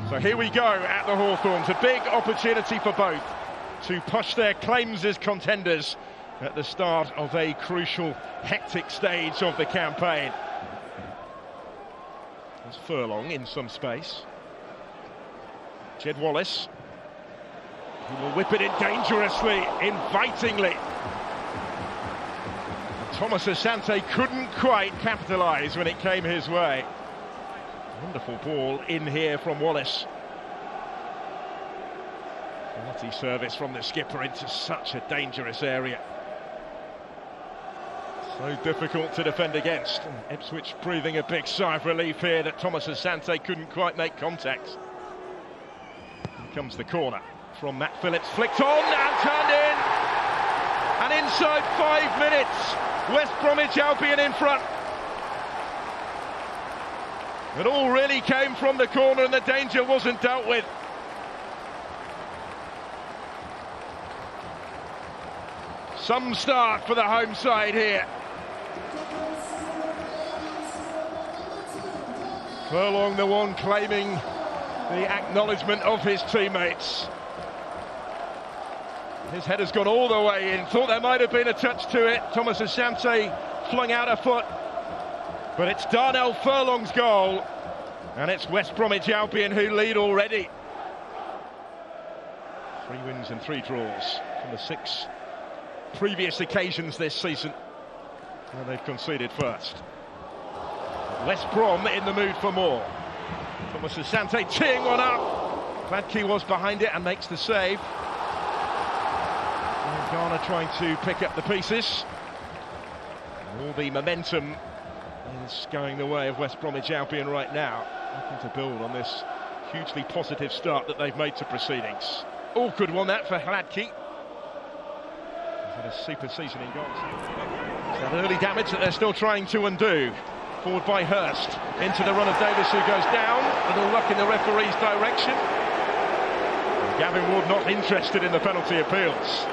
So here we go at the Hawthorns, a big opportunity for both to push their claims as contenders at the start of a crucial, hectic stage of the campaign. There's Furlong in some space. Jed Wallace, who will whip it in dangerously, invitingly. Thomas Asante couldn't quite capitalise when it came his way. Wonderful ball in here from Wallace. Quality service from the skipper into such a dangerous area. So difficult to defend against. And Ipswich breathing a big sigh of relief here that Thomas Asante couldn't quite make contact. Here comes the corner from Matt Phillips, flicked on and turned in. And inside 5 minutes, West Bromwich Albion in front. It all really came from the corner and the danger wasn't dealt with. Some start for the home side here. Furlong the one claiming the acknowledgement of his teammates. His header's gone all the way in. Thought there might have been a touch to it. Thomas Asante flung out a foot. But it's Darnell Furlong's goal. And it's West Bromwich Albion who lead already. 3 wins and 3 draws from the 6 previous occasions this season. And they've conceded first. West Brom in the mood for more. Thomas Asante teeing one up. Gladkey was behind it and makes the save. And Garner trying to pick up the pieces. All the momentum is going the way of West Bromwich Albion right now. Looking to build on this hugely positive start that they've made to proceedings. Awkward one that for Gladkey. He's had a super season in goals. It's that early damage that they're still trying to undo. Forward by Hurst, into the run of Davis who goes down. Little luck in the referee's direction. And Gavin Ward not interested in the penalty appeals.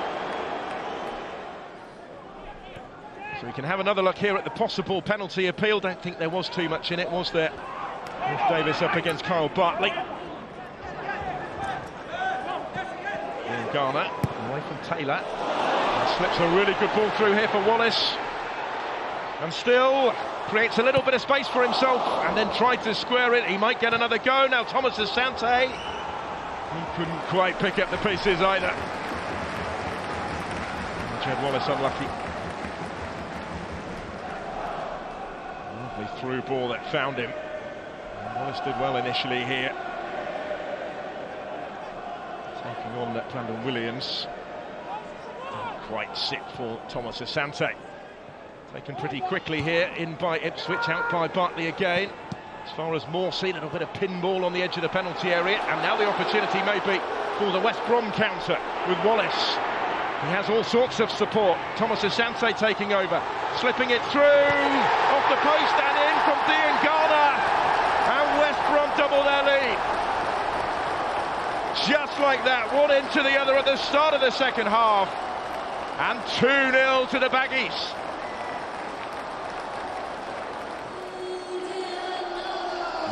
So we can have another look here at the possible penalty appeal. Don't think there was too much in it, was there? With Davis up against Kyle Bartley. And Garner away from Taylor. And slips a really good ball through here for Wallace. And still creates a little bit of space for himself and then tried to square it. He might get another go. Now Thomas Asante. He couldn't quite pick up the pieces either. And Jed Wallace unlucky. Lovely through ball that found him. And Wallace did well initially here. Taking on that Brandon Williams. Didn't quite sit for Thomas Asante. Taken pretty quickly here, in by Ipswich, out by Bartley again. As far as Morsey, a little bit of pinball on the edge of the penalty area, and now the opportunity may be for the West Brom counter with Wallace. He has all sorts of support. Thomas Asante taking over, slipping it through, off the post and in from Dean Garner, and West Brom double their lead. Just like that, one into the other at the start of the second half, and 2-0 to the Baggies.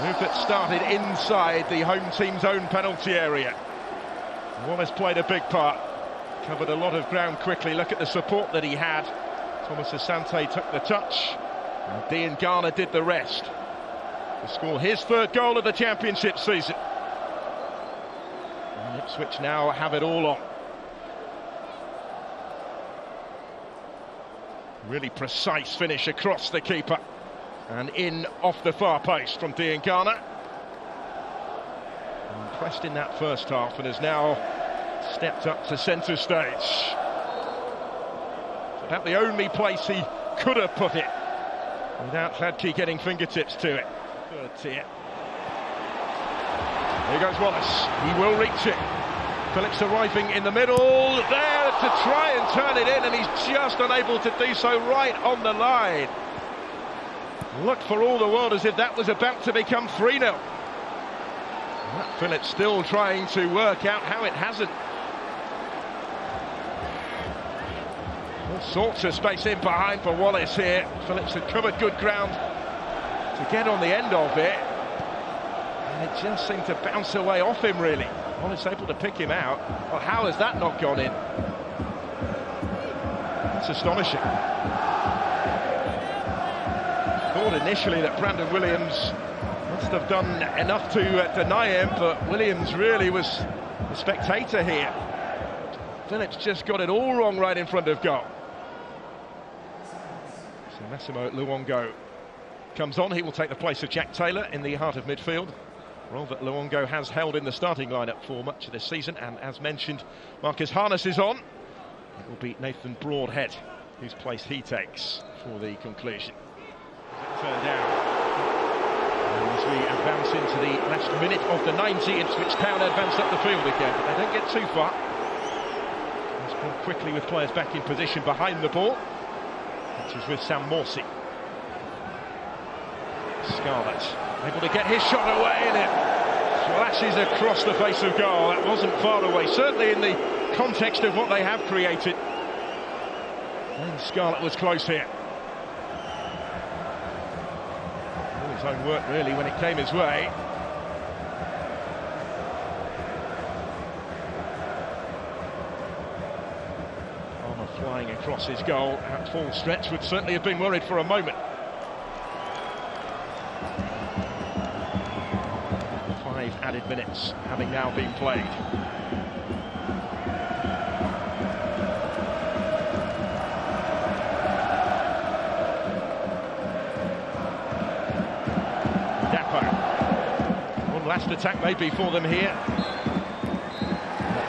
Move that started inside the home team's own penalty area. Wallace played a big part, covered a lot of ground quickly. Look at the support that he had. Thomas Asante took the touch, and Dean Garner did the rest to score his 3rd goal of the championship season. And Ipswich now have it all on. Really precise finish across the keeper. And in off the far post from Dean Garner. Impressed in that first half and has now stepped up to centre stage. It's about the only place he could have put it without Gladkey getting fingertips to it. 3rd tier. Here goes Wallace. He will reach it. Phillips arriving in the middle. There to try and turn it in, and he's just unable to do so right on the line. Looked for all the world as if that was about to become 3-0. Matt Phillips still trying to work out how it hasn't. All sorts of space in behind for Wallace here. Phillips had covered good ground to get on the end of it. And it just seemed to bounce away off him, really. Wallace able to pick him out. Well, how has that not gone in? It's astonishing. Thought initially that Brandon Williams must have done enough to deny him, but Williams really was the spectator here. Phillips just got it all wrong right in front of goal. So Massimo Luongo comes on. He will take the place of Jack Taylor in the heart of midfield, role that Luongo has held in the starting lineup for much of this season. And as mentioned, Marcus Harness is on. It will be Nathan Broadhead whose place he takes for the conclusion. Turned down. And as we advance into the last minute of the 90, Ipswich Town advance up the field again, but they don't get too far. It's gone quickly with players back in position behind the ball, which is with Sam Morsey. Scarlett able to get his shot away, and it flashes across the face of goal. That wasn't far away, certainly in the context of what they have created. And Scarlett was close here. All his own work really when it came his way. Palmer flying across his goal at full stretch would certainly have been worried for a moment. 5 added minutes having now been played. Last attack maybe for them here.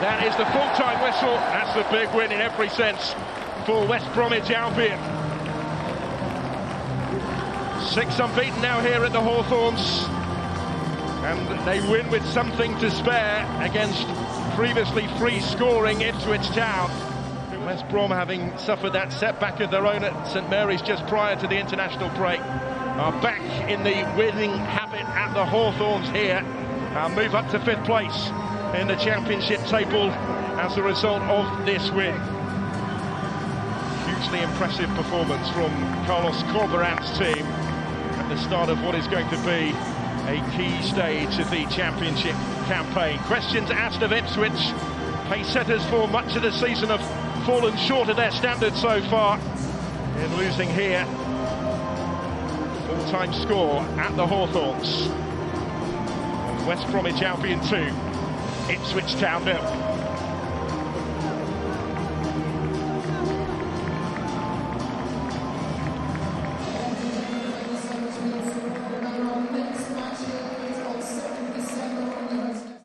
That is the full-time whistle. That's the big win in every sense for West Bromwich Albion. 6 unbeaten now here at the Hawthorns, and they win with something to spare against previously free-scoring Ipswich Town. West Brom, having suffered that setback of their own at St Mary's just prior to the international break, are back in the winning habit at the Hawthorns here, and move up to 5th place in the championship table as a result of this win. Hugely impressive performance from Carlos Corberán's team at the start of what is going to be a key stage of the championship campaign. Questions asked of Ipswich. Pace setters for much of the season have fallen short of their standards so far in losing here. Full-time score at the Hawthorns. West Bromwich Albion 2, Ipswich Town 0.